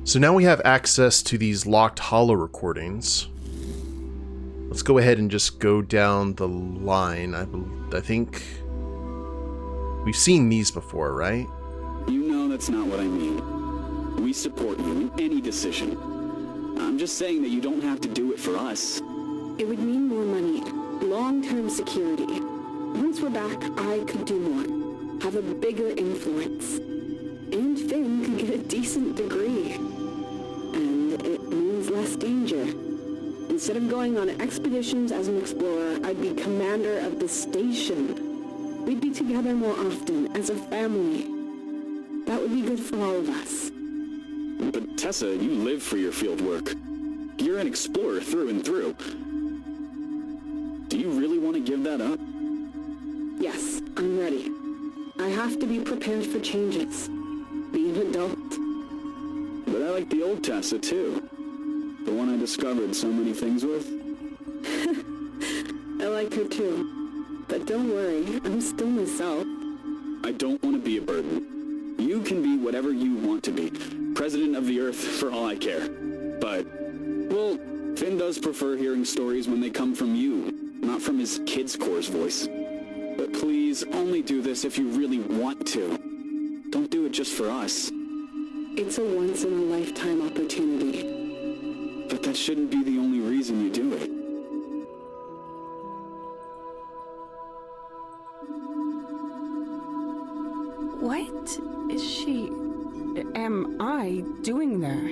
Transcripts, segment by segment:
So now we have access to these locked holo-recordings. Let's go ahead and just go down the line. I think we've seen these before, right? You know that's not what I mean. We support you in any decision. I'm just saying that you don't have to do it for us. It would mean more money, long-term security. Once we're back, I could do more, have a bigger influence. And Finn could get a decent degree. And it means less danger. Instead of going on expeditions as an explorer, I'd be commander of the station. We'd be together more often, as a family. That would be good for all of us. But Tessa, you live for your field work. You're an explorer through and through. Do you really want to give that up? Yes, I'm ready. I have to be prepared for changes. Be an adult. But I like the old Tessa, too. The one I discovered so many things with. I like her too. But don't worry, I'm still myself. I don't want to be a burden. You can be whatever you want to be. President of the Earth, for all I care. But, well, Finn does prefer hearing stories when they come from you, not from his kid's core's voice. But please, only do this if you really want to. Don't do it just for us. It's a once-in-a-lifetime opportunity. But that shouldn't be the only reason you do it. What am I doing there?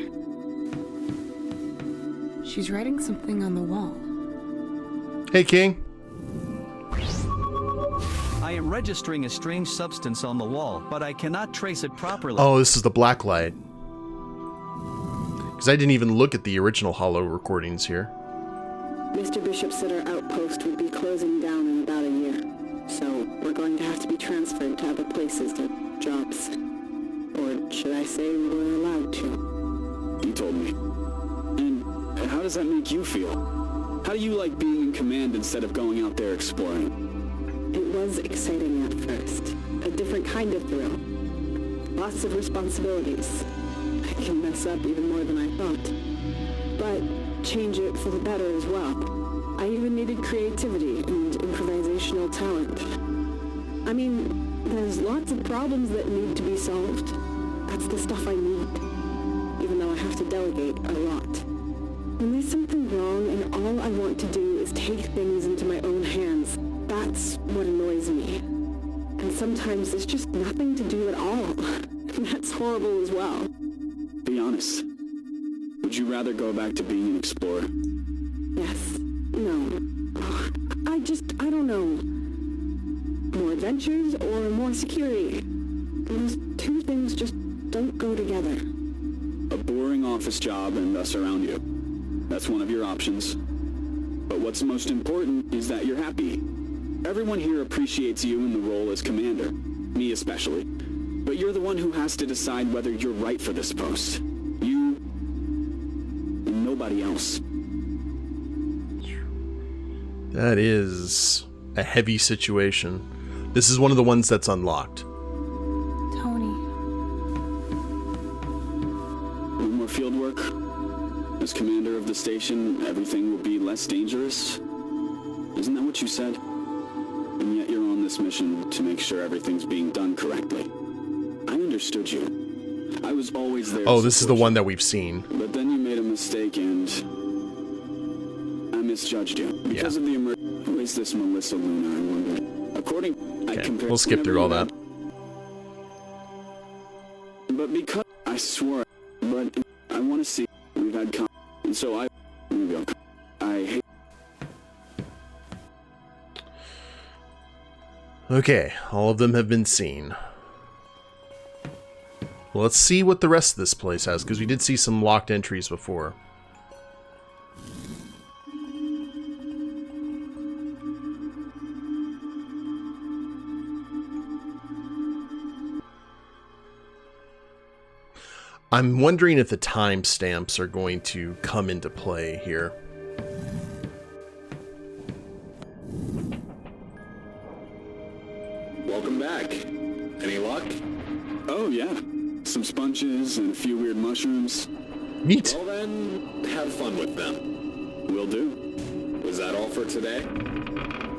She's writing something on the wall. Hey, King. I am registering a strange substance on the wall, but I cannot trace it properly. Oh, this is the black light. Because I didn't even look at the original holo-recordings here. Mr. Bishop said our outpost would be closing down in about a year. So we're going to have to be transferred to other places to jobs. Or should I say we're allowed to? You told me. And how does that make you feel? How do you like being in command instead of going out there exploring? It was exciting at first. A different kind of thrill. Lots of responsibilities. I can mess up even more than I thought. But change it for the better as well. I even needed creativity and improvisational talent. I mean, there's lots of problems that need to be solved. That's the stuff I need. Even though I have to delegate a lot. When there's something wrong and all I want to do is take things into my own hands, that's what annoys me. And sometimes there's just nothing to do at all. That's horrible as well. Be honest. Would you rather go back to being an explorer? Yes. No. I don't know. More adventures or more security? Those two things just don't go together. A boring office job and us around you. That's one of your options. But what's most important is that you're happy. Everyone here appreciates you in the role as commander. Me especially. But you're the one who has to decide whether you're right for this post. You... and nobody else. That is a heavy situation. This is one of the ones that's unlocked. Tony. No more field work. As commander of the station, everything will be less dangerous. Isn't that what you said? And yet you're on this mission to make sure everything's being done correctly. I understood you. I was always there. Oh, this is the one that we've seen. But then you made a mistake and I misjudged you. Because of the emergency. Who is this Melissa Luna, I wonder? According we'll skip through all that. But because I swore, but I want to see we've had and so I hate. Okay, all of them have been seen. Well, let's see what the rest of this place has, because we did see some locked entries before. I'm wondering if the timestamps are going to come into play here. Welcome back. Any luck? Oh yeah, some sponges bananas and a few weird mushrooms. Neat. Well then, have fun with them. Will do. Was that all for today?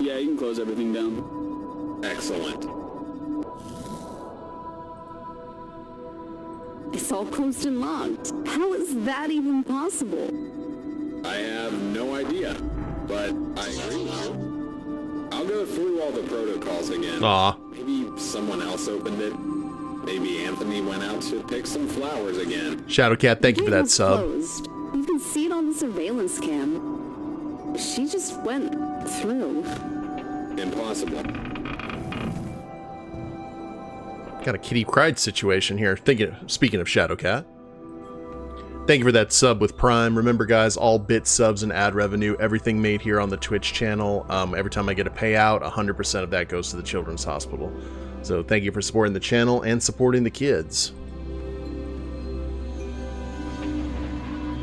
Yeah, you can close everything down. Excellent. It's all closed and locked. How is that even possible? I have no idea, but I agree with you. I'll go through all the protocols again. Aw. Maybe someone else opened it. Maybe Anthony went out to pick some flowers again. Shadowcat, thank you for The gate that was sub. closed. You can see it on the surveillance cam. She just went through. Impossible. Got a Kitty Cried situation here. Speaking of Shadowcat. Thank you for that sub with Prime. Remember, guys, all bit subs and ad revenue, everything made here on the Twitch channel. Every time I get a payout, 100% of that goes to the Children's Hospital. So thank you for supporting the channel and supporting the kids.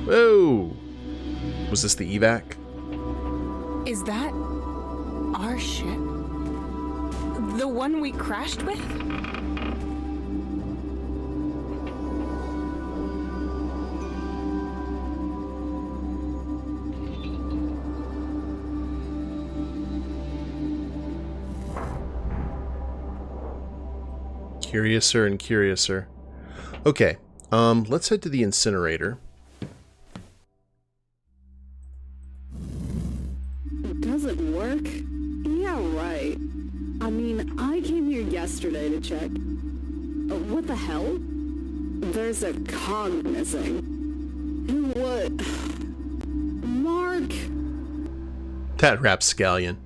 Whoa! Was this the evac? Is that our ship? The one we crashed with? Curiouser and curiouser. Okay, let's head to the incinerator. Does it work? Yeah, right. I mean, I came here yesterday to check. What the hell? There's a cog missing. And what? Mark! That rapscallion.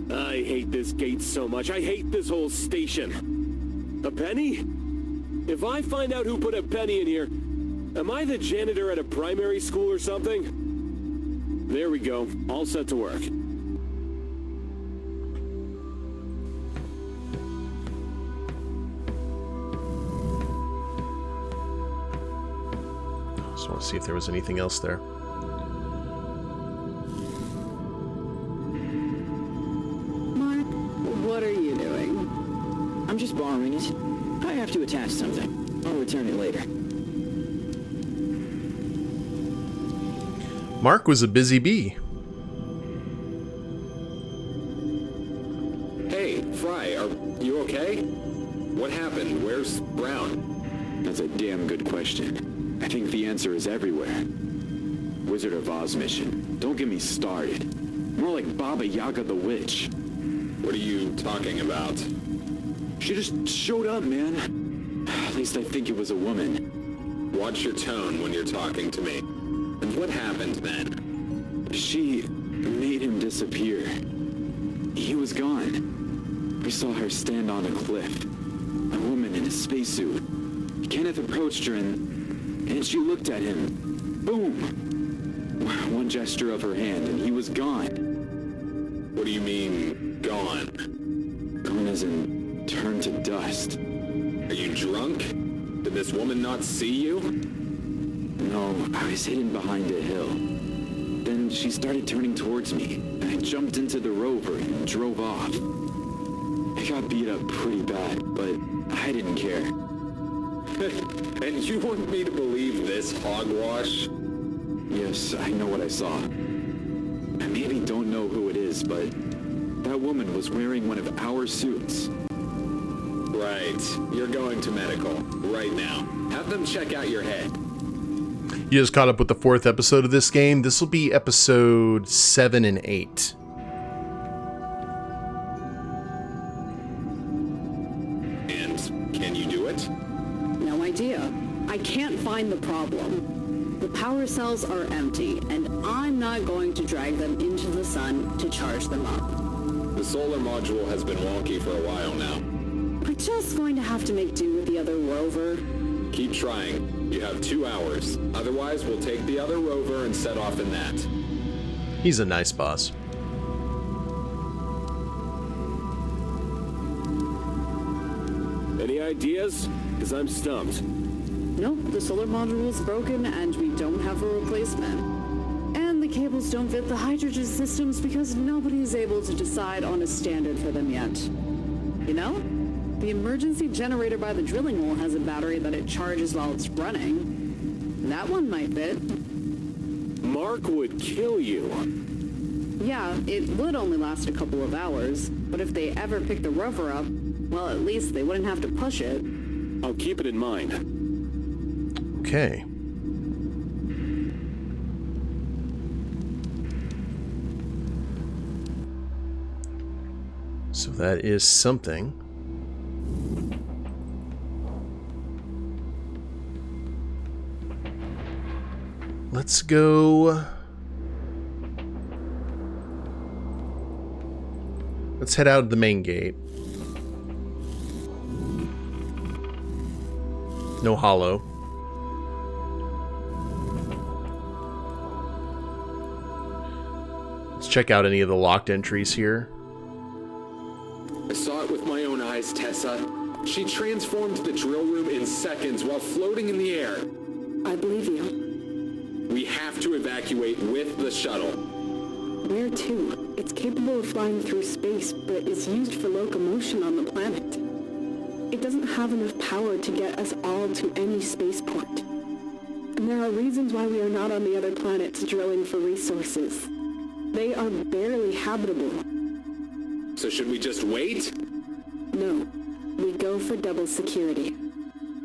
I hate this gate so much. I hate this whole station. A penny? If I find out who put a penny in here, am I the janitor at a primary school or something? There we go. All set to work. Just want to see if there was anything else there. Mark, what are you doing? I'm just borrowing it. I have to attach something. I'll return it later. Mark was a busy bee. Hey, Fry, are you okay? What happened? Where's Brown? That's a damn good question. I think the answer is everywhere. Wizard of Oz mission. Don't get me started. More like Baba Yaga the Witch. What are you talking about? She just showed up, man. At least I think it was a woman. Watch your tone when you're talking to me. And what happened then? She made him disappear. He was gone. We saw her stand on a cliff. A woman in a spacesuit. Kenneth approached her and she looked at him. Boom! One gesture of her hand and he was gone. What do you mean, gone? Gone as in turned to dust. Are you drunk? Did this woman not see you? No, I was hidden behind a hill. Then she started turning towards me, and I jumped into the rover and drove off. I got beat up pretty bad, but I didn't care. And you want me to believe this hogwash? Yes, I know what I saw. I maybe don't know who it is, but that woman was wearing one of our suits. Right. You're going to medical right now. Have them check out your head. You just caught up with the 4th episode of this game. This will be episode 7 and 8. And can you do it? No idea. I can't find the problem. The power cells are empty, and I'm not going to drag them into the sun to charge them up. The solar module has been wonky for a while now. We're just going to have to make do with the other rover. Keep trying. You have 2 hours. Otherwise, we'll take the other rover and set off in that. He's a nice boss. Any ideas? Because I'm stumped. Nope, the solar module is broken and we don't have a replacement. And the cables don't fit the hydrogen systems because nobody is able to decide on a standard for them yet. You know? The emergency generator by the drilling hole has a battery that it charges while it's running. That one might fit. Mark would kill you. Yeah, it would only last a couple of hours, but if they ever pick the rover up, well, at least they wouldn't have to push it. I'll keep it in mind. Okay. So that is something. Let's go. Let's head out of the main gate. No holo. Let's check out any of the locked entries here. I saw it with my own eyes, Tessa. She transformed the drill room in seconds while floating in the air. I believe you. We have to evacuate with the shuttle. Where to? It's capable of flying through space, but is used for locomotion on the planet. It doesn't have enough power to get us all to any spaceport. And there are reasons why we are not on the other planets drilling for resources. They are barely habitable. So should we just wait? No. We go for double security.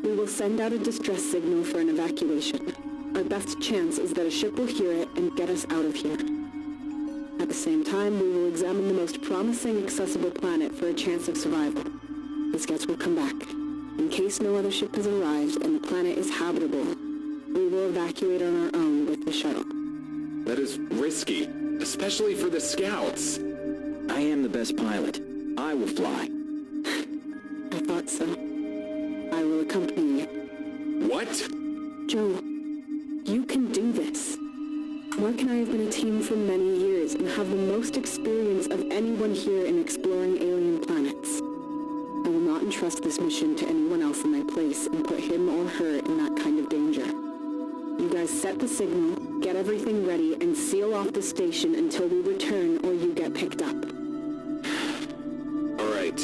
We will send out a distress signal for an evacuation. Our best chance is that a ship will hear it and get us out of here. At the same time, we will examine the most promising accessible planet for a chance of survival. The scouts will come back. In case no other ship has arrived and the planet is habitable, we will evacuate on our own with the shuttle. That is risky, especially for the scouts. I am the best pilot. I will fly. I thought so. I will accompany you. What? Joe, you can do this. Mark and I have been a team for many years and have the most experience of anyone here in exploring alien planets. I will not entrust this mission to anyone else in my place and put him or her in that kind of danger. You guys set the signal, get everything ready, and seal off the station until we return or you get picked up. All right.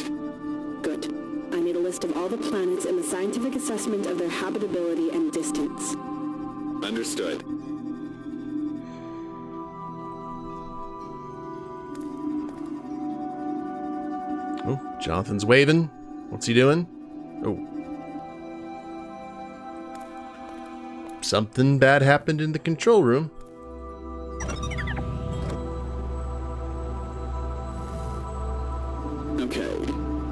Good. I need a list of all the planets and the scientific assessment of their habitability and distance. Understood. Oh, Jonathan's waving. What's he doing? Oh. Something bad happened in the control room. Okay.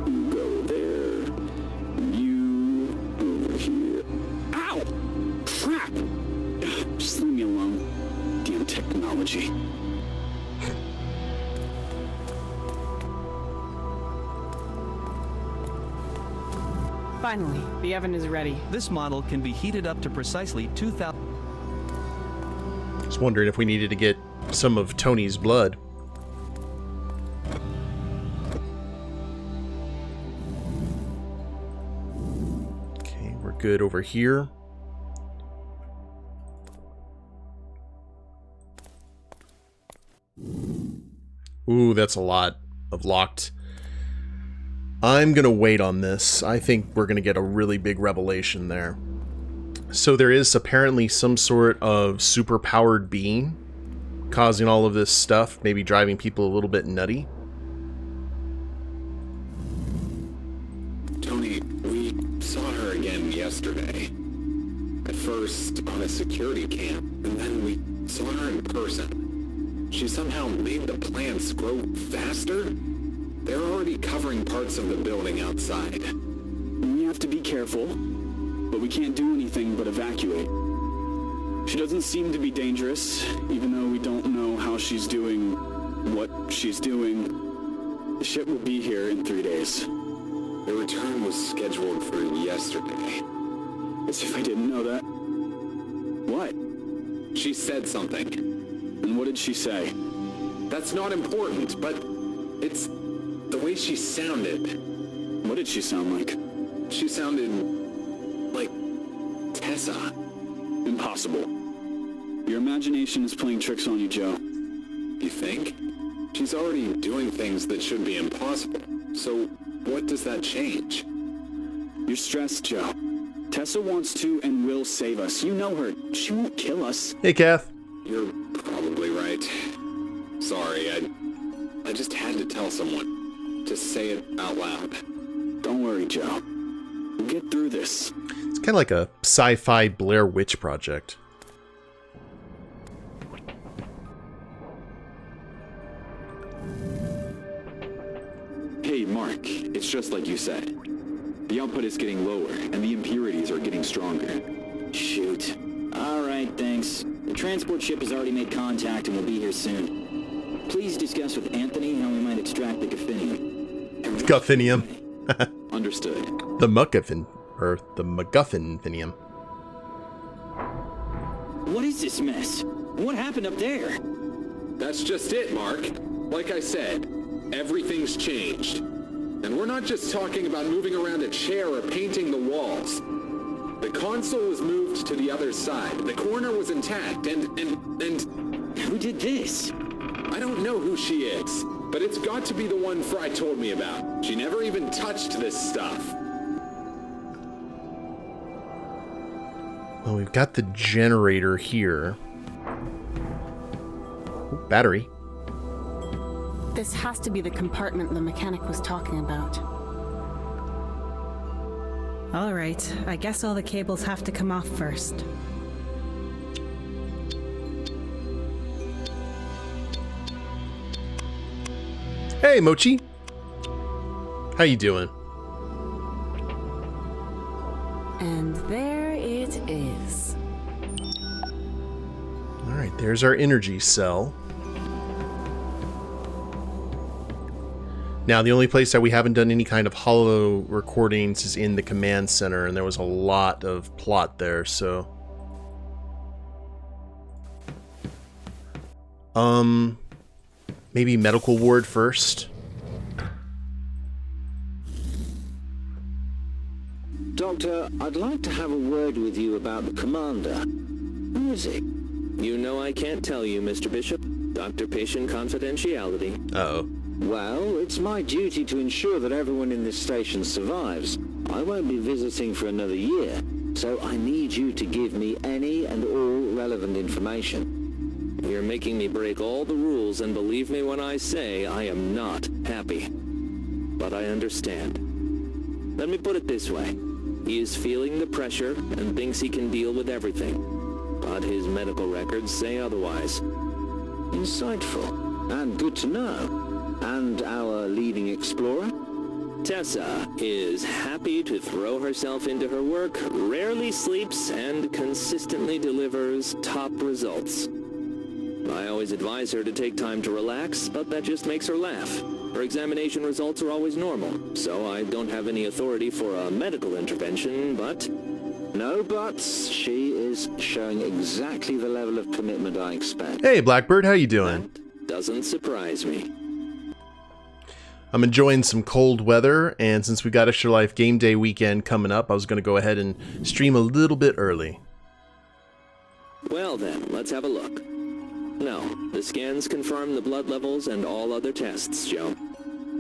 You go there. You over here. Ow! Crap! Just leave me alone. Damn technology. Finally, the oven is ready. This model can be heated up to precisely 2,000. Just wondering if we needed to get some of Tony's blood. Okay, we're good over here. Ooh, that's a lot of locked. I'm going to wait on this. I think we're going to get a really big revelation there. So there is apparently some sort of super-powered being causing all of this stuff, maybe driving people a little bit nutty. Tony, we saw her again yesterday. At first on a security cam, and then we saw her in person. She somehow made the plants grow faster? They're already covering parts of the building outside. We have to be careful, but we can't do anything but evacuate. She doesn't seem to be dangerous, even though we don't know how she's doing what she's doing. The ship will be here in 3 days. The return was scheduled for yesterday. As if I didn't know that. What? She said something. And what did she say? That's not important, but it's the way she sounded. What did she sound like? She sounded like Tessa. Impossible. Your imagination is playing tricks on you, Joe. You think? She's already doing things that should be impossible. So what does that change? You're stressed, Joe. Tessa wants to and will save us. You know her. She won't kill us. Hey, Kath. You're probably right. Sorry, I just had to tell someone. To say it out loud. Don't worry, Joe. We'll get through this. It's kind of like a sci-fi Blair Witch project. Hey, Mark, it's just like you said. The output is getting lower, and the impurities are getting stronger. Shoot. All right, thanks. The transport ship has already made contact and will be here soon. Please discuss with Anthony how we might extract the Guffinium. Guffinium. Understood. The MacGuffin, or the MacGuffin-finium. What is this mess? What happened up there? That's just it, Mark. Like I said, everything's changed. And we're not just talking about moving around a chair or painting the walls. The console was moved to the other side. The corner was intact, and... Who did this? I don't know who she is, but it's got to be the one Fry told me about. She never even touched this stuff. Well, we've got the generator here. Ooh, battery. This has to be the compartment the mechanic was talking about. All right, I guess all the cables have to come off first. Hey, Mochi. How you doing? And there it is. All right, there's our energy cell. Now, the only place that we haven't done any kind of holo-recordings is in the command center, and there was a lot of plot there, so... maybe medical ward first? Doctor, I'd like to have a word with you about the commander. Who is he? You know I can't tell you, Mr. Bishop. Doctor-patient confidentiality. Uh-oh. Well, it's my duty to ensure that everyone in this station survives. I won't be visiting for another year, so I need you to give me any and all relevant information. You're making me break all the rules, and believe me when I say I am not happy. But I understand. Let me put it this way. He is feeling the pressure and thinks he can deal with everything. But his medical records say otherwise. Insightful, and good to know. And our leading explorer? Tessa is happy to throw herself into her work, rarely sleeps, and consistently delivers top results. I always advise her to take time to relax, but that just makes her laugh. Her examination results are always normal, so I don't have any authority for a medical intervention, but... No buts. She is showing exactly the level of commitment I expect. Hey, Blackbird, how you doing? That doesn't surprise me. I'm enjoying some cold weather, and since we got Extra Life Game Day weekend coming up, I was going to go ahead and stream a little bit early. Well then, let's have a look. No, the scans confirm the blood levels and all other tests, Joe.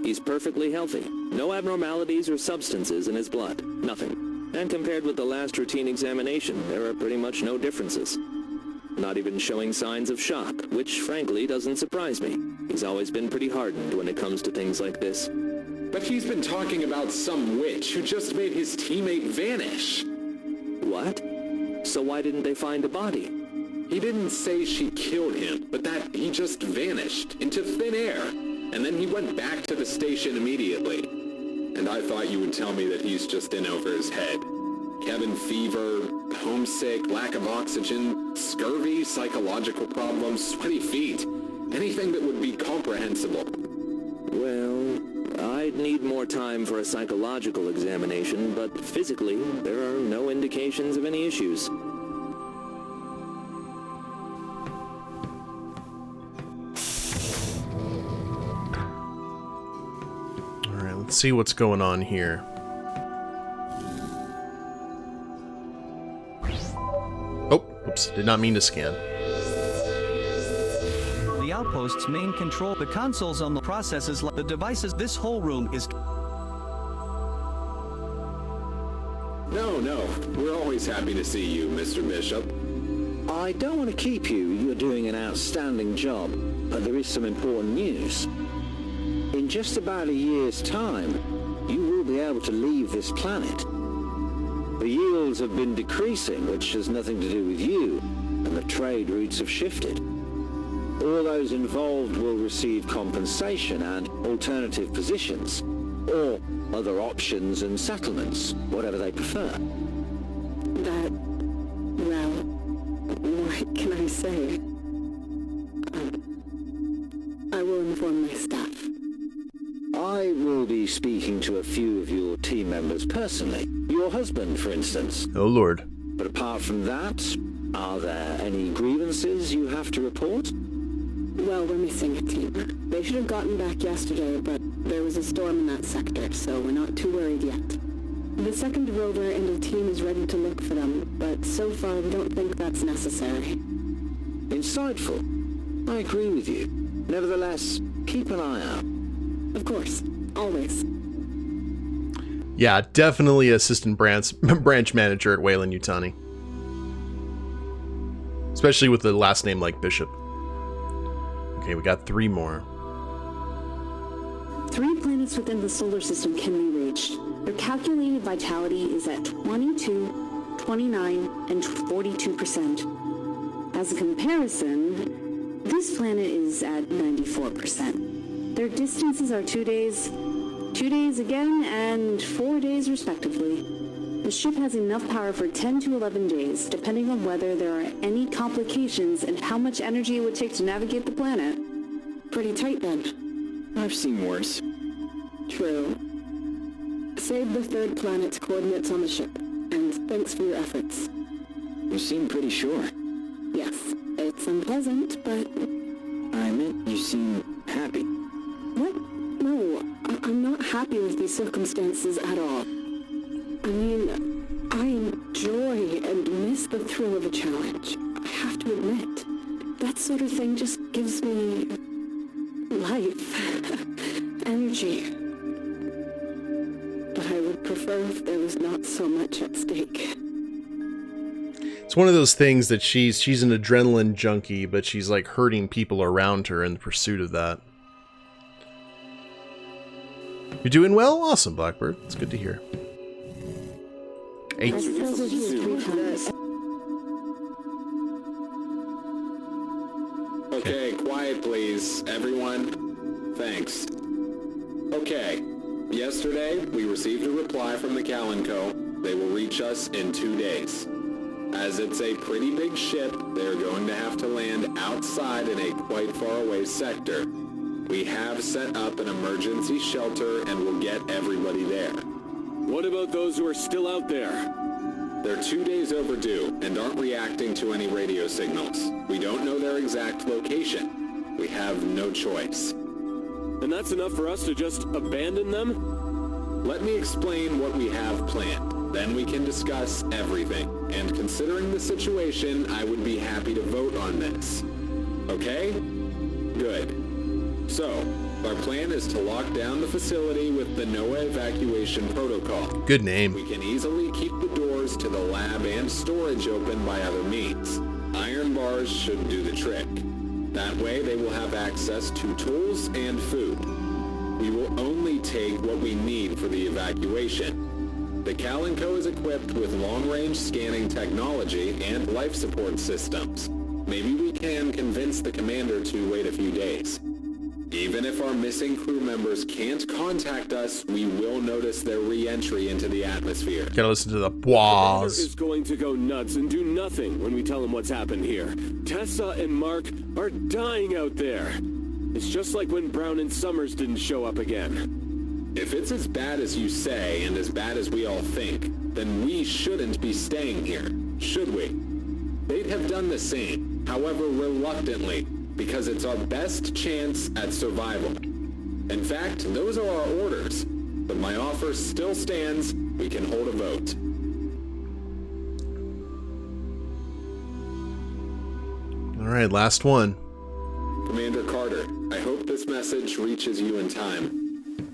He's perfectly healthy. No abnormalities or substances in his blood. Nothing. And compared with the last routine examination, there are pretty much no differences. Not even showing signs of shock, which frankly doesn't surprise me. He's always been pretty hardened when it comes to things like this. But he's been talking about some witch who just made his teammate vanish. What? So why didn't they find a body? He didn't say she killed him, but that he just vanished into thin air. And then he went back to the station immediately. And I thought you would tell me that he's just in over his head. Cabin fever, homesick, lack of oxygen, scurvy, psychological problems, sweaty feet. Anything that would be comprehensible. Well, I'd need more time for a psychological examination, but physically, there are no indications of any issues. Alright, let's see what's going on here. Oh, oops, did not mean to scan. The outpost's main control, the consoles on the processes, the devices, this whole room is... No, we're always happy to see you, Mr. Bishop. I don't want to keep you. You're doing an outstanding job, but there is some important news. In just about a year's time, you will be able to leave this planet. The yields have been decreasing, which has nothing to do with you, and the trade routes have shifted. All those involved will receive compensation and alternative positions, or other options and settlements, whatever they prefer. Well, what can I say? I will inform my staff. I will be speaking to a few of your team members personally. Your husband, for instance. Oh, Lord. But apart from that, are there any grievances you have to report? Well, we're missing a team. They should have gotten back yesterday, but there was a storm in that sector, so we're not too worried yet. The second rover and a team is ready to look for them, but so far we don't think that's necessary. Insightful. I agree with you. Nevertheless, keep an eye out. Of course. Always. Yeah, definitely assistant branch manager at Weyland-Yutani. Especially with the last name like Bishop. Okay, we got 3 more. 3 planets within the solar system can be reached. Their calculated vitality is at 22, 29, and 42%. As a comparison, this planet is at 94%. Their distances are 2 days, 2 days again, and 4 days respectively. The ship has enough power for 10 to 11 days, depending on whether there are any complications and how much energy it would take to navigate the planet. Pretty tight then. I've seen worse. True. Save the 3rd planet's coordinates on the ship, and thanks for your efforts. You seem pretty sure. Yes, it's unpleasant, but... I meant you seem happy. What? No, I'm not happy with these circumstances at all. I mean, I enjoy and miss the thrill of a challenge. I have to admit, that sort of thing just gives me... life. Energy. But I would prefer if there was not so much at stake. It's one of those things that she's an adrenaline junkie, but she's like hurting people around her in the pursuit of that. You're doing well? Awesome, Blackbird. It's good to hear. 8. Okay, quiet please, everyone. Thanks. Okay, yesterday we received a reply from the Callan Co. They will reach us in 2 days. As it's a pretty big ship, they're going to have to land outside in a quite far away sector. We have set up an emergency shelter and will get everybody there. What about those who are still out there? They're 2 days overdue and aren't reacting to any radio signals. We don't know their exact location. We have no choice. And that's enough for us to just abandon them? Let me explain what we have planned. Then we can discuss everything. And considering the situation, I would be happy to vote on this. Okay? Good. So, our plan is to lock down the facility with the NOAA evacuation protocol. Good name. We can easily keep the doors to the lab and storage open by other means. Iron bars should do the trick. That way they will have access to tools and food. We will only take what we need for the evacuation. The Callan Co. is equipped with long-range scanning technology and life support systems. Maybe we can convince the commander to wait a few days. Even if our missing crew members can't contact us, we will notice their re-entry into the atmosphere. Gotta listen to the The bois. commander is going to go nuts and do nothing when we tell him what's happened here. Tessa and Mark are dying out there. It's just like when Brown and Summers didn't show up again. If it's as bad as you say and as bad as we all think, then we shouldn't be staying here, should we? They'd have done the same, however reluctantly, because it's our best chance at survival. In fact, those are our orders, but my offer still stands. We can hold a vote. All right, last one. Commander Carter, I hope this message reaches you in time.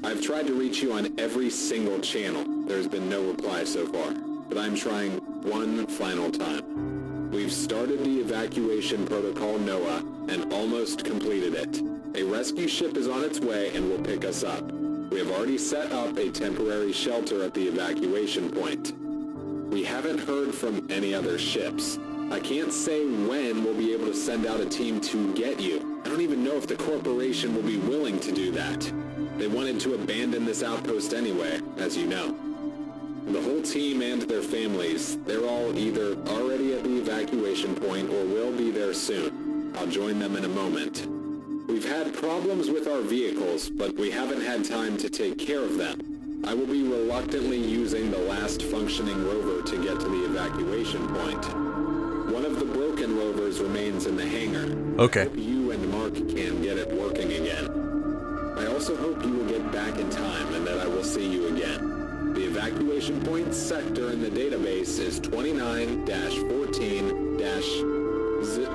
I've tried to reach you on every single channel. There's been no reply so far. but I'm trying one final time. We've started the evacuation protocol NOAA and almost completed it. A rescue ship is on its way and will pick us up. We have already set up a temporary shelter at the evacuation point. We haven't heard from any other ships. I can't say when we'll be able to send out a team to get you. I don't even know if the corporation will be willing to do that. They wanted to abandon this outpost anyway, as you know. The whole team and their families, they're all either already at the evacuation point or will be there soon. I'll join them in a moment. We've had problems with our vehicles, but we haven't had time to take care of them. I will be reluctantly using the last functioning rover to get to the evacuation point. One of the broken rovers remains in the hangar. Okay. I hope you and Mark can get it working again. I also hope you will get back in time and that I will see you again. The evacuation point sector in the database is 29-14-Z.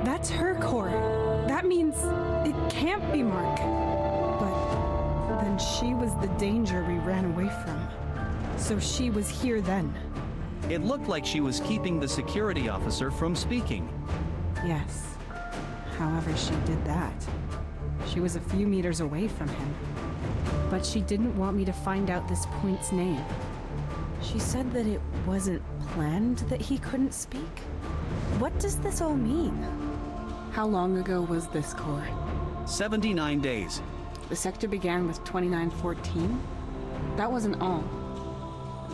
That's her core. That means it can't be Mark. But then she was the danger we ran away from. So she was here then. It looked like she was keeping the security officer from speaking. Yes. However, she did that. She was a few meters away from him. But she didn't want me to find out this point's name. She said that it wasn't planned that he couldn't speak. What does this all mean? How long ago was this, Core? 79 days. The sector began with 2914? That wasn't all.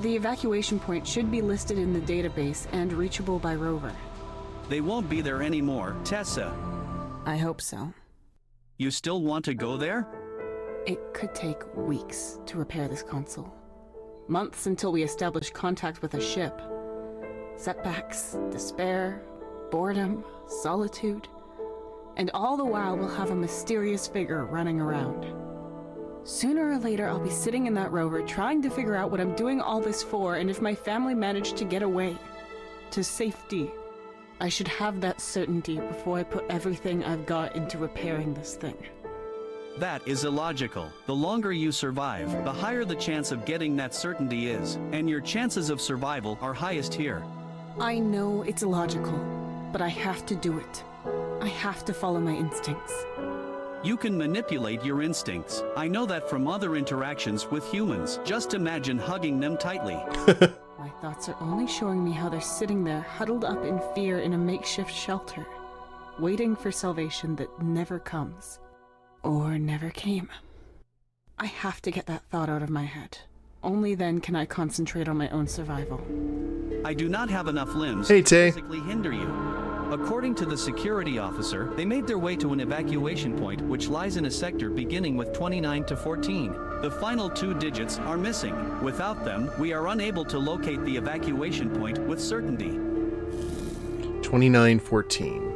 The evacuation point should be listed in the database and reachable by rover. They won't be there anymore, Tessa. I hope so. You still want to go there? It could take weeks to repair this console. Months until we establish contact with a ship. Setbacks, despair, boredom, solitude. And all the while we'll have a mysterious figure running around. Sooner or later I'll be sitting in that rover trying to figure out what I'm doing all this for and if my family managed to get away. To safety. I should have that certainty before I put everything I've got into repairing this thing. That is illogical. The longer you survive, the higher the chance of getting that certainty is, and your chances of survival are highest here. I know it's illogical, but I have to do it. I have to follow my instincts. You can manipulate your instincts. I know that from other interactions with humans. Just imagine hugging them tightly. My thoughts are only showing me how they're sitting there, huddled up in fear in a makeshift shelter, waiting for salvation that never comes. Or never came. I have to get that thought out of my head. Only then can I concentrate on my own survival. I do not have enough limbs to physically hinder you. According to the security officer, they made their way to an evacuation point which lies in a sector beginning with 29 to 14. The final 2 digits are missing. Without them, we are unable to locate the evacuation point with certainty. 2914.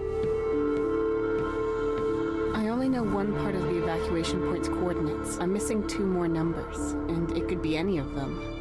I only know one part of the evacuation point's coordinates. I'm missing 2 more numbers, and it could be any of them.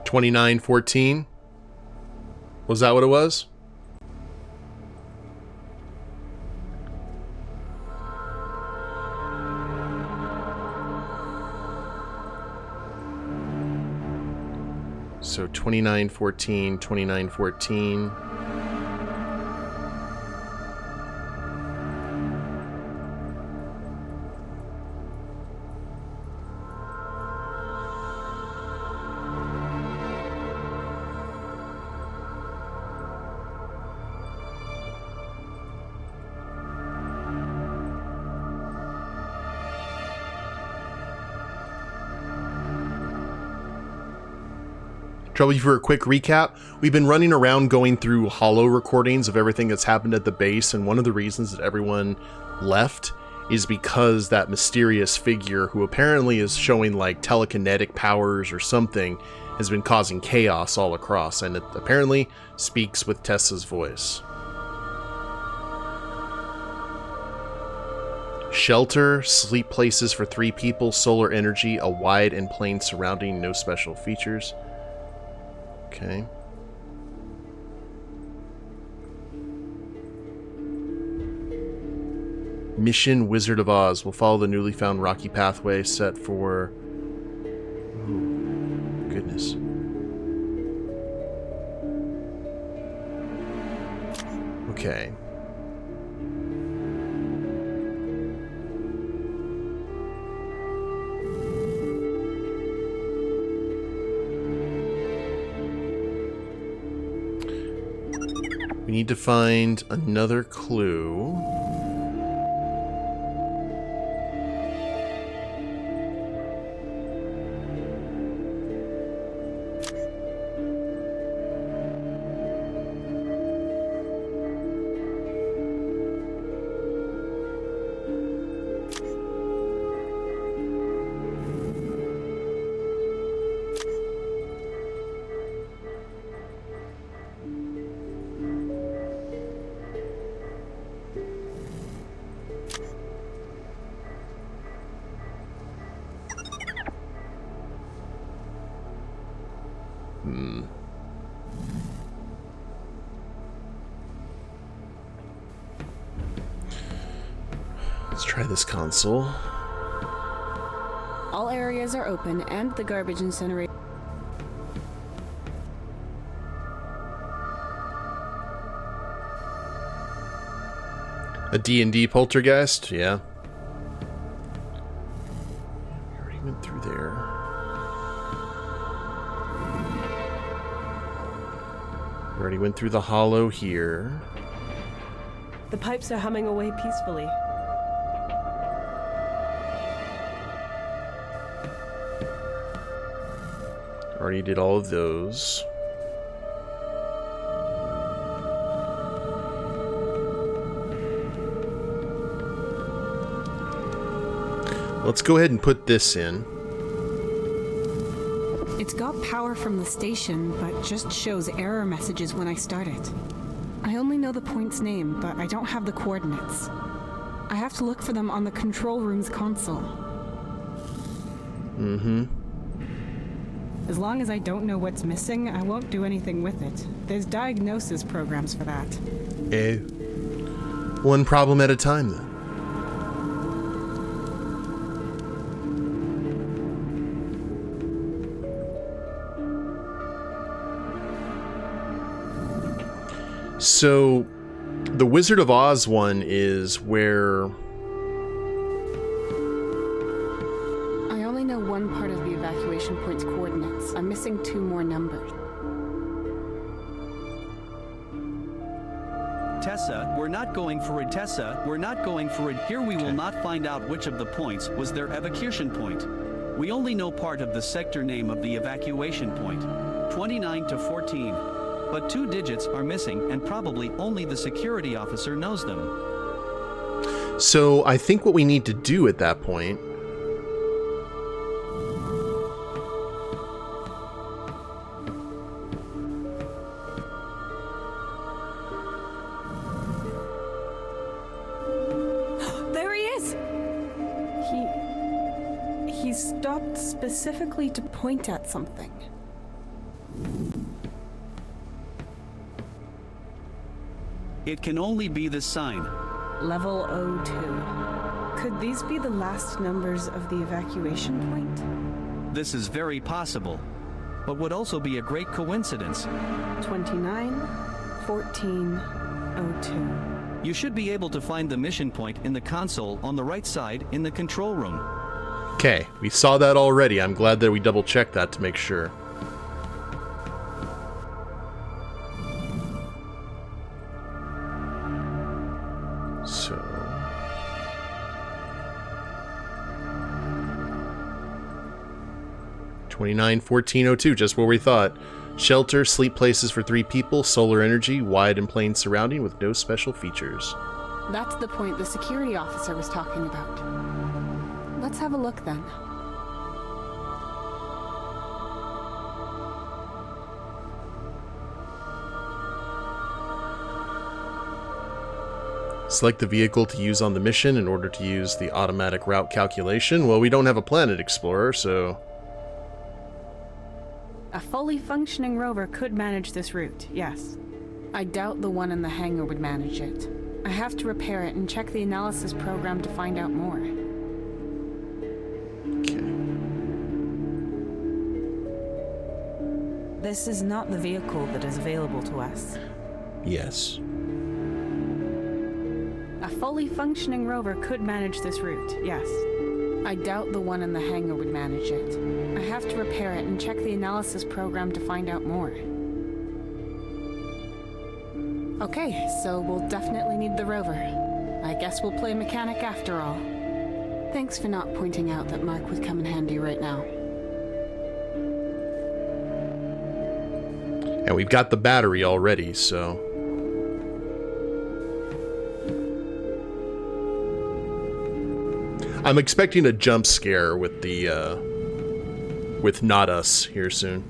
$29.14. Was that what it was? So 2914, 2914. Trouble, for a quick recap, we've been running around going through holo-recordings of everything that's happened at the base, and one of the reasons that everyone left is because that mysterious figure, who apparently is showing like telekinetic powers or something, has been causing chaos all across, and it apparently speaks with Tessa's voice. Shelter, sleep places for 3 people, solar energy, a wide and plain surrounding, no special features. Okay. Mission Wizard of Oz. We'll follow the newly found rocky pathway set for... Ooh, goodness. Okay. We need to find another clue. Let's try this console. All areas are open and the garbage incinerator. A D&D poltergeist? Yeah. We already went through there. We already went through the hollow here. The pipes are humming away peacefully. Already did all of those. Let's go ahead and put this in. It's got power from the station, but just shows error messages when I start it. I only know the point's name, but I don't have the coordinates. I have to look for them on the control room's console. Mm-hmm. As long as I don't know what's missing, I won't do anything with it. There's diagnosis programs for that. One problem at a time, then. So, the Wizard of Oz one is where... I only know one part of the evacuation point's coordinates. I'm missing 2 more numbers. Tessa, we're not going for it. Tessa, we're not going for it. Here we will not find out which of the points was their evacuation point. We only know part of the sector name of the evacuation point, 29 to 14. But 2 digits are missing, and probably only the security officer knows them. So I think what we need to do at that point There he is! He stopped specifically to point at something. It can only be this sign. Level 02. Could these be the last numbers of the evacuation point? This is very possible, but would also be a great coincidence. 29, 14, 02. You should be able to find the mission point in the console on the right side in the control room. Okay, we saw that already. I'm glad that we double-checked that to make sure. So... 29, 14, 02, just where we thought. Shelter, sleep places for 3 people, solar energy, wide and plain surrounding with no special features. That's the point the security officer was talking about. Let's have a look then. Select the vehicle to use on the mission in order to use the automatic route calculation. Well, we don't have a Planet Explorer, so... A fully functioning rover could manage this route, yes. I doubt the one in the hangar would manage it. I have to repair it and check the analysis program to find out more. Okay. This is not the vehicle that is available to us. Yes. A fully functioning rover could manage this route, yes. I doubt the one in the hangar would manage it. I have to repair it and check the analysis program to find out more. Okay, so we'll definitely need the rover. I guess we'll play mechanic after all. Thanks for not pointing out that Mark would come in handy right now. And we've got the battery already, so... I'm expecting a jump scare with the, with Not Us here soon.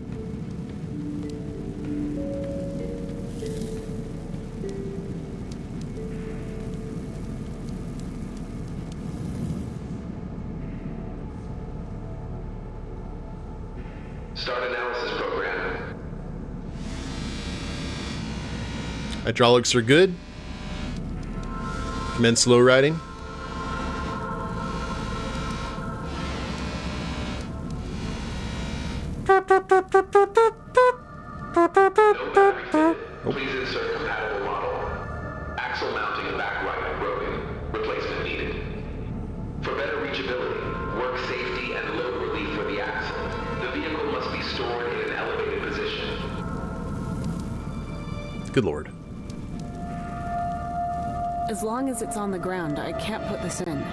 Start analysis program. Hydraulics are good. Commence low riding. Please insert compatible model. Axle mounting and back right broken. Replacement needed. For better reachability, work safety and load relief for the axle. The vehicle must be stored in an elevated position. Good lord. As long as it's on the ground, I can't put this in.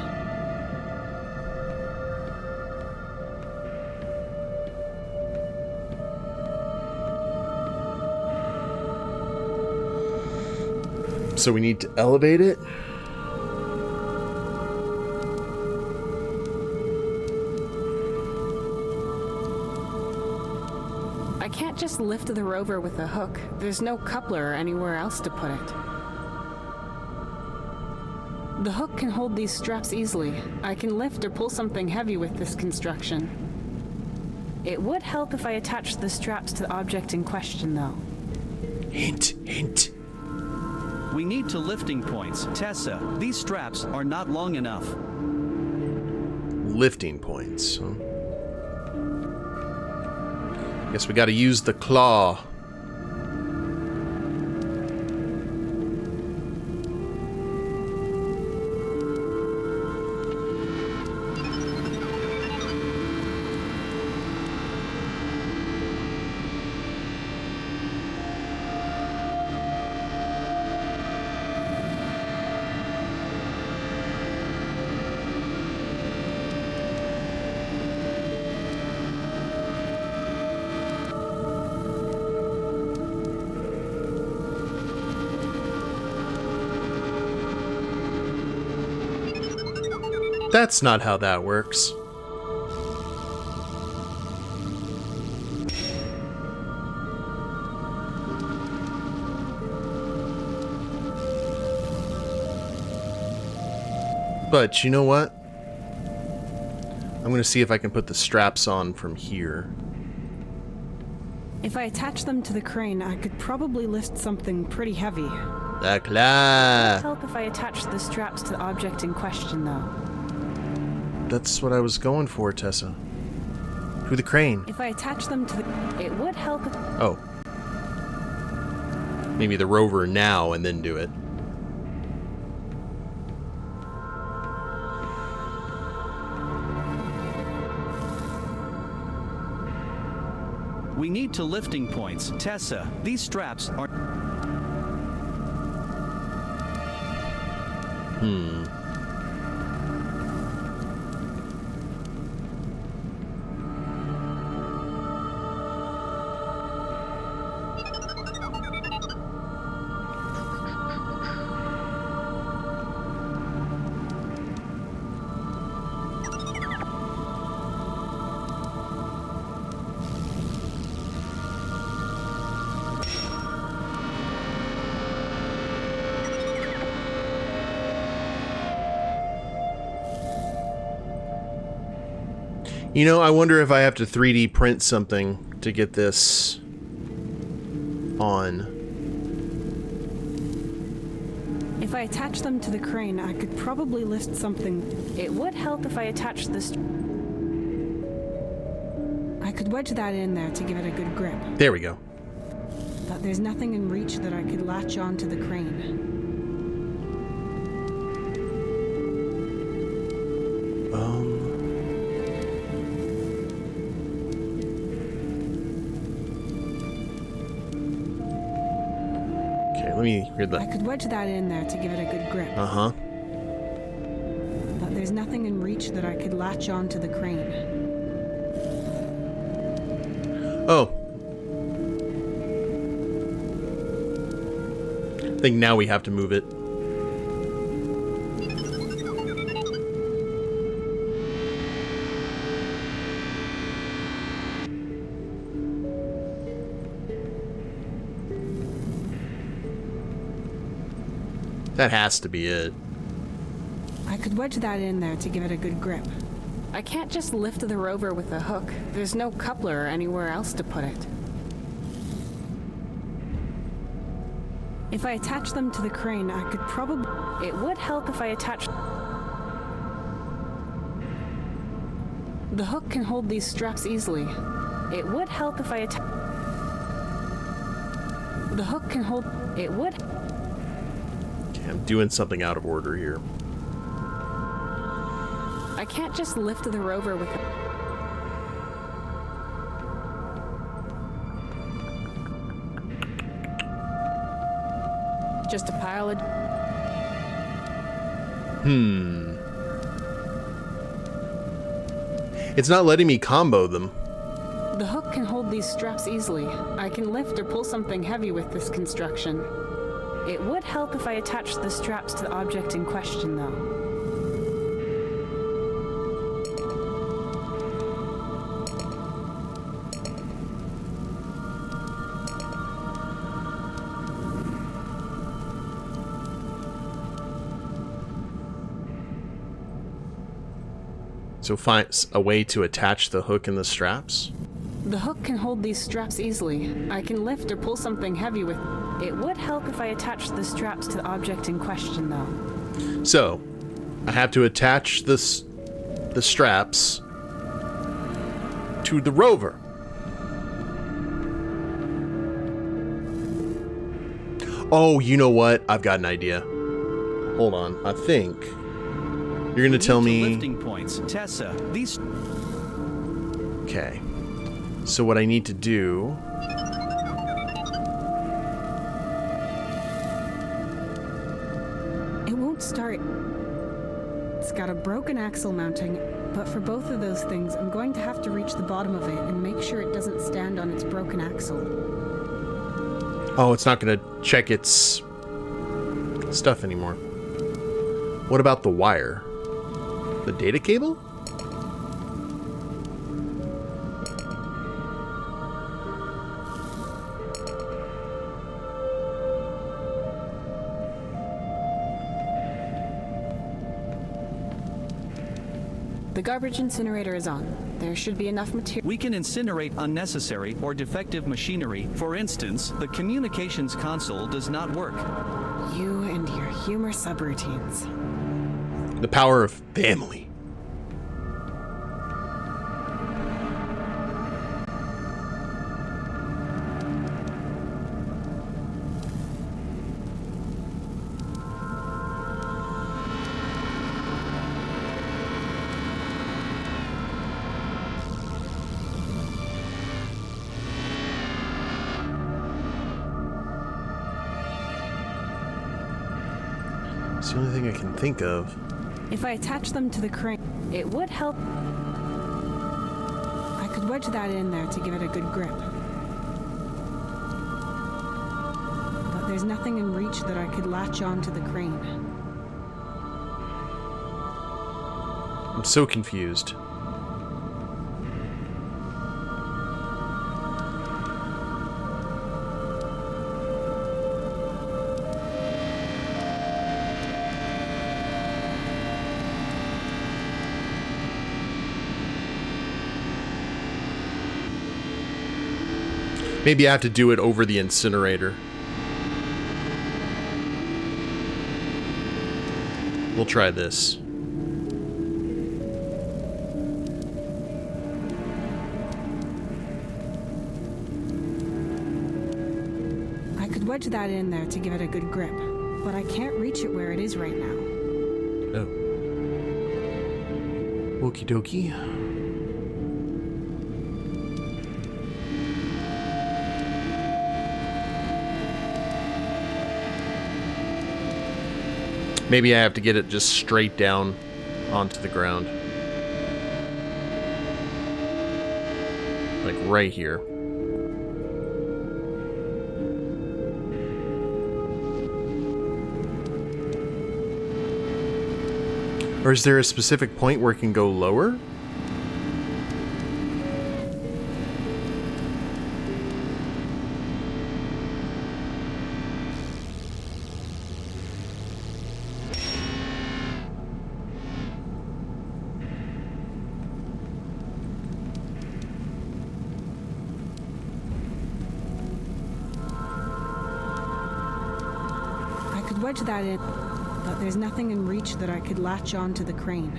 So we need to elevate it. I can't just lift the rover with a hook. There's no coupler or anywhere else to put it. The hook can hold these straps easily. I can lift or pull something heavy with this construction. It would help if I attached the straps to the object in question, though. Hint, hint. We need to lifting points. Tessa, these straps are not long enough. Lifting points. Huh? Guess we gotta use the claw. That's not how that works. But you know what? I'm going to see if I can put the straps on from here. If I attach them to the crane, I could probably lift something pretty heavy. The claw. It would help if I attached the straps to the object in question, though. That's what I was going for, Tessa. To the crane. If I attach them to the... It would help if... Oh. Maybe the rover now and then do it. We need to lifting points. Tessa, these straps are... You know, I wonder if I have to 3D print something to get this on. If I attach them to the crane, I could probably lift something. It would help if I attached this. I could wedge that in there to give it a good grip. There we go. But there's nothing in reach that I could latch onto the crane. Okay, let me read that. I could wedge that in there to give it a good grip. Uh-huh. But there's nothing in reach that I could latch onto the crane. Oh. I think now we have to move it. That has to be it. I could wedge that in there to give it a good grip. I can't just lift the rover with a hook. There's no coupler or anywhere else to put it. If I attach them to the crane, I could probably... It would help if I attached... The hook can hold these straps easily. It would help if I attach... The hook can hold... It would... Okay, I'm doing something out of order here. I can't just lift the rover with a... Just a pile of... It's not letting me combo them. The hook can hold these straps easily. I can lift or pull something heavy with this construction. It would help if I attached the straps to the object in question, though. So find a way to attach the hook and the straps? The hook can hold these straps easily. I can lift or pull something heavy with... It would help if I attached the straps to the object in question, though. So, I have to attach the straps to the rover. Oh, you know what? I've got an idea. Hold on. I think you're going to tell me... Lifting points. Tessa, these... Okay. So what I need to do... It won't start. It's got a broken axle mounting, but for both of those things, I'm going to have to reach the bottom of it and make sure it doesn't stand on its broken axle. Oh, it's not going to check its stuff anymore. What about the wire? The data cable? The garbage incinerator is on. There should be enough material. We can incinerate unnecessary or defective machinery. For instance, the communications console does not work. You and your humor subroutines. The power of family. It's the only thing I can think of. If I attach them to the crane, it would help. I could wedge that in there to give it a good grip. But there's nothing in reach that I could latch onto the crane. I'm so confused. Maybe I have to do it over the incinerator. We'll try this. I could wedge that in there to give it a good grip, but I can't reach it where it is right now. Oh. Okie dokie. Maybe I have to get it just straight down onto the ground. Like right here. Or is there a specific point where it can go lower? I could wedge that in, but there's nothing in reach that I could latch onto the crane.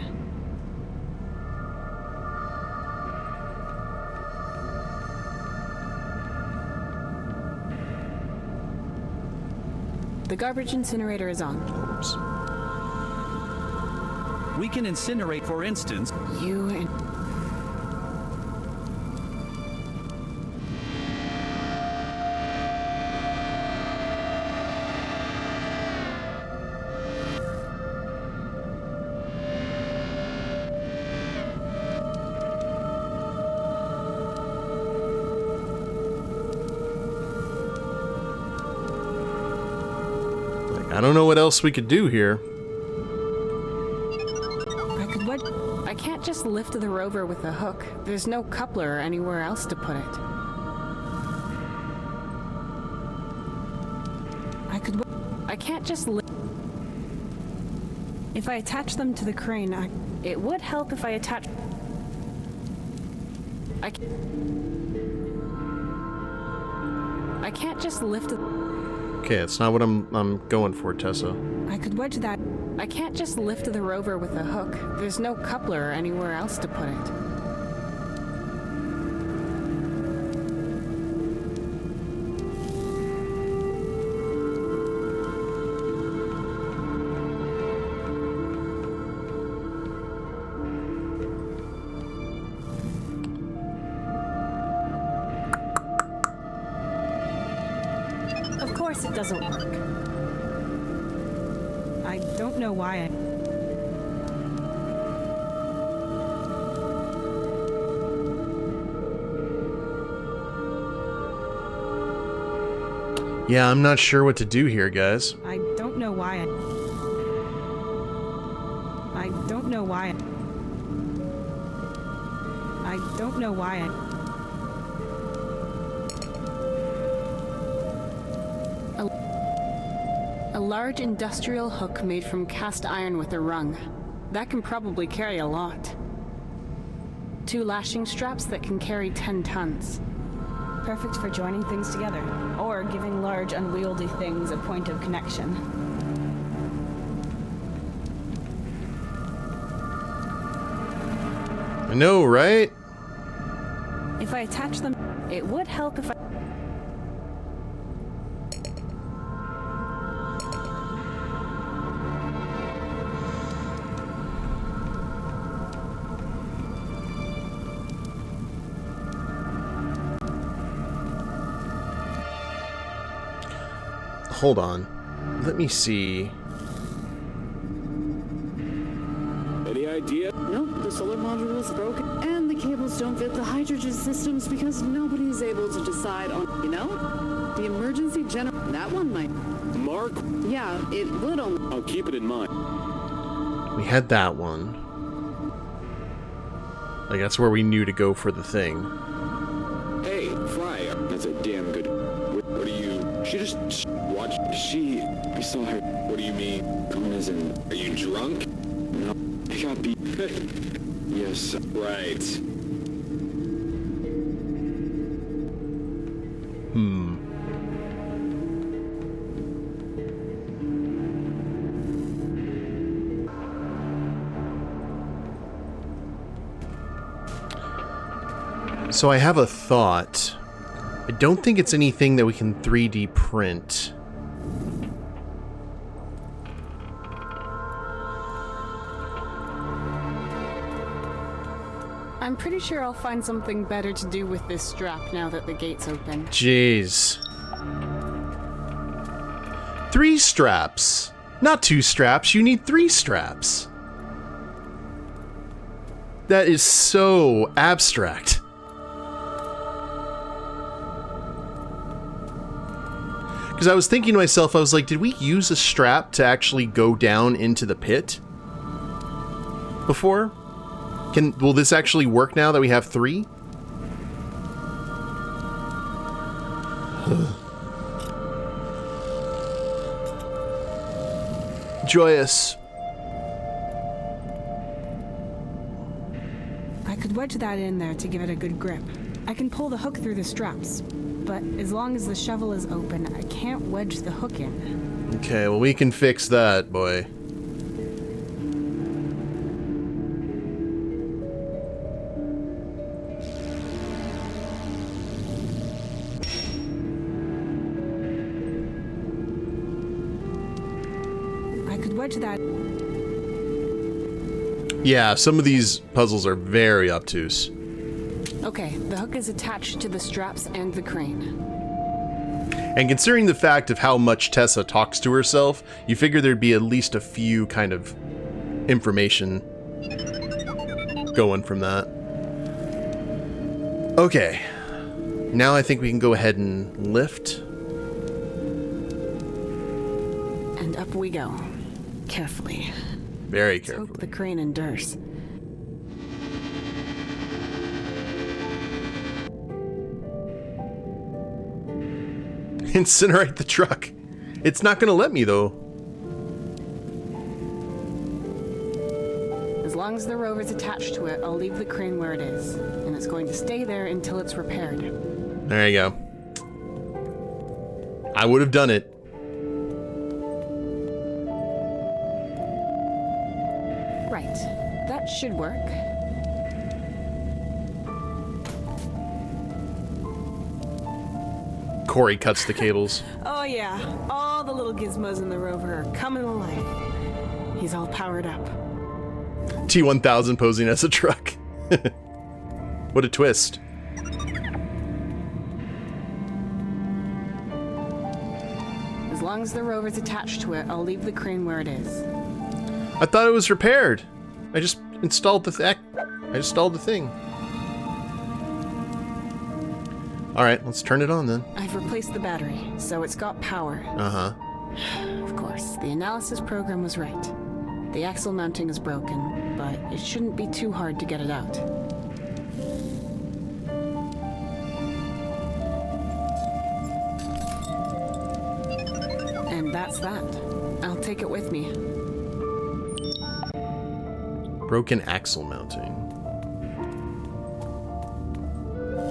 The garbage incinerator is on. Oops. We can incinerate, for instance, You and... I don't know what else we could do here. I can't just lift the rover with a hook. There's no coupler or anywhere else to put it. I can't just lift... If I attach them to the crane, it would help if I attach... I can't just lift the... Okay, that's not what I'm going for, Tessa. I could wedge that. I can't just lift the rover with a hook. There's no coupler or anywhere else to put it. Of course it doesn't work. I don't know why Yeah, I'm not sure what to do here, guys. I don't know why I don't know why I don't know why A large industrial hook made from cast iron with a rung. That can probably carry a lot. 2 lashing straps that can carry 10 tons. Perfect for joining things together, or giving large, unwieldy things a point of connection. I know, right? If I attach them, it would help if I... Hold on. Let me see. Any idea? Nope, the solar module is broken, and the cables don't fit the hydrogen systems because nobody is able to decide on, the emergency generator. That one might. Mark? Yeah, it would only. I'll keep it in mind. We had that one. Like, that's where we knew to go for the thing. Hey, Fry, that's a damn good... What do you... She just watched... I saw her. What do you mean? Gone as in... Are you drunk? No, I got beat. Yes. Right. So I have a thought. I don't think it's anything that we can 3D print. I'm pretty sure I'll find something better to do with this strap now that the gate's open. Jeez. 3 straps. Not 2 straps, you need 3 straps. That is so abstract. Because I was thinking to myself, I was like, did we use a strap to actually go down into the pit before? Will this actually work now that we have 3? Joyous. I could wedge that in there to give it a good grip. I can pull the hook through the straps, but as long as the shovel is open, I can't wedge the hook in. Okay, well, we can fix that, boy. Wedge that. Yeah, some of these puzzles are very obtuse. Okay, the hook is attached to the straps and the crane. And considering the fact of how much Tessa talks to herself, you figure there'd be at least a few kind of information going from that. Okay. Now I think we can go ahead and lift. And up we go. Carefully. Very Let's carefully. hope the crane endures. Incinerate the truck. It's not gonna let me though. As long as the rover's attached to it, I'll leave the crane where it is. And it's going to stay there until it's repaired. There you go. I would have done it. Right. That should work. Corey cuts the cables. Oh yeah, all the little gizmos in the rover are coming alive. He's all powered up. T-1000 posing as a truck. What a twist. As long as the rover's attached to it, I'll leave the crane where it is. I thought it was repaired. I just installed the thing. Alright, let's turn it on then. I've replaced the battery, so it's got power. Uh-huh. Of course, the analysis program was right. The axle mounting is broken, but it shouldn't be too hard to get it out. And that's that. I'll take it with me. Broken axle mounting.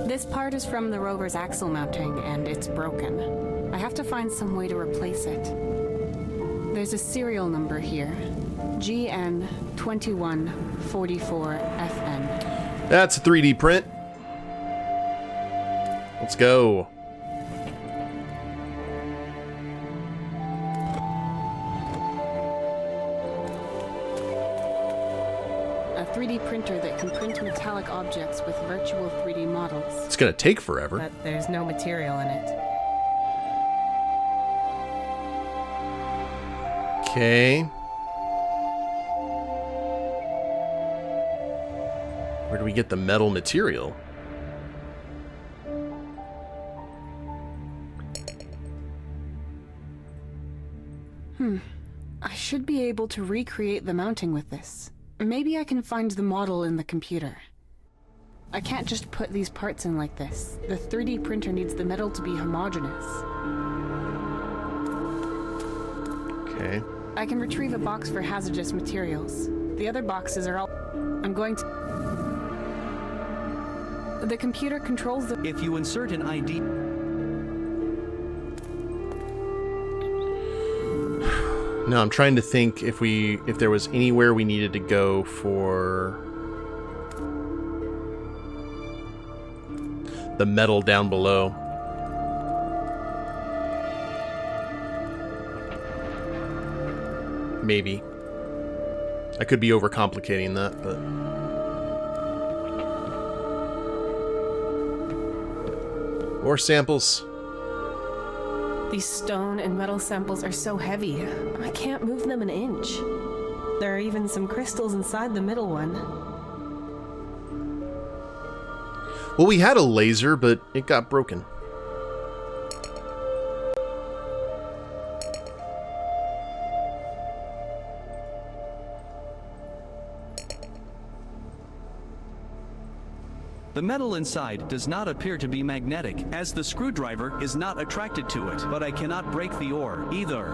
This part is from the rover's axle mounting, and it's broken. I have to find some way to replace it. There's a serial number here. GN2144FN. That's a 3D print. Let's go. A 3D printer that can print metallic objects with virtual 3D models. It's gonna take forever. But there's no material in it. Okay. Where do we get the metal material? I should be able to recreate the mounting with this. Maybe I can find the model in the computer. I can't just put these parts in like this. The 3D printer needs the metal to be homogeneous. Okay. I can retrieve a box for hazardous materials. The other boxes are all... I'm going to... The computer controls the... If you insert an ID... No, I'm trying to think if there was anywhere we needed to go for the metal down below. Maybe. I could be overcomplicating that, but... More samples. These stone and metal samples are so heavy, I can't move them an inch. There are even some crystals inside the middle one. Well, we had a laser, but it got broken. The metal inside does not appear to be magnetic, as the screwdriver is not attracted to it, but I cannot break the ore either.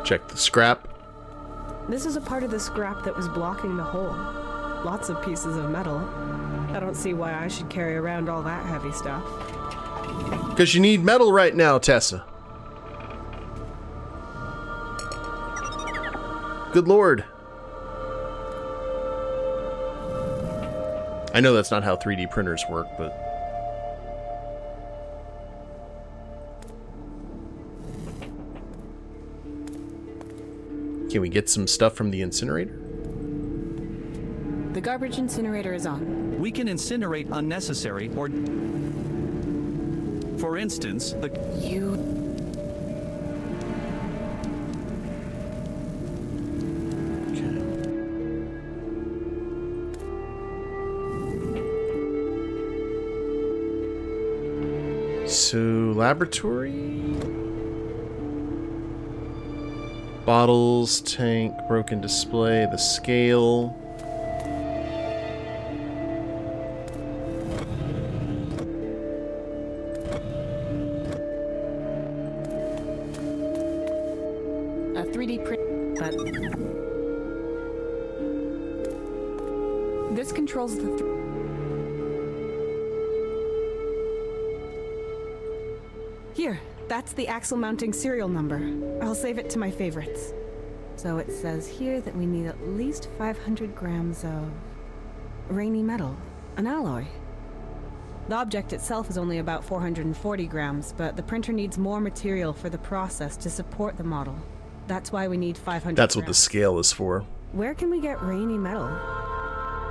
Check the scrap. This is a part of the scrap that was blocking the hole. Lots of pieces of metal. I don't see why I should carry around all that heavy stuff. Because you need metal right now, Tessa. Good lord. I know that's not how 3D printers work, but... Can we get some stuff from the incinerator? The garbage incinerator is on. We can incinerate unnecessary or... For instance, the... So, laboratory? Bottles, tank, broken display, the scale. A 3D print, but... This controls the... Here, that's the axle mounting serial number. I'll save it to my favorites. So it says here that we need at least 500 grams of rainy metal, an alloy. The object itself is only about 440 grams, but the printer needs more material for the process to support the model. That's why we need 500 That's what grams. the scale is for. Where can we get rainy metal?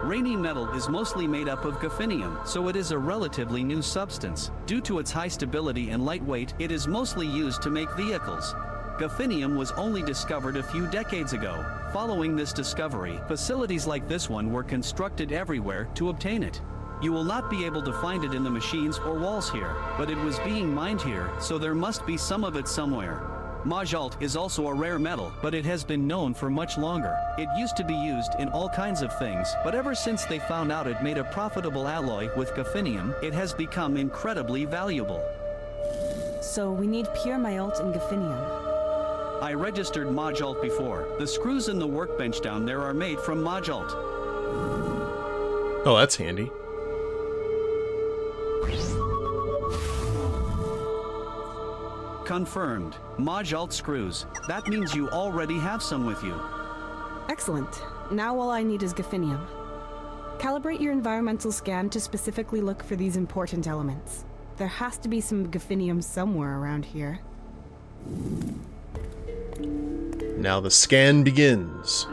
Rainy metal is mostly made up of gophinium, so it is a relatively new substance. Due to its high stability and lightweight, it is mostly used to make vehicles. Gophinium was only discovered a few decades ago. Following this discovery, facilities like this one were constructed everywhere to obtain it. You will not be able to find it in the machines or walls here, but it was being mined here, so there must be some of it somewhere. Majalt is also a rare metal, but it has been known for much longer. It used to be used in all kinds of things, but ever since they found out it made a profitable alloy with gophinium, it has become incredibly valuable. So we need pure Majalt and gophinium. I registered Majalt before. The screws in the workbench down there are made from Majalt. Oh, that's handy. Confirmed. Majalt screws. That means you already have some with you. Excellent. Now all I need is gophinium. Calibrate your environmental scan to specifically look for these important elements. There has to be some gophinium somewhere around here. Now the scan begins.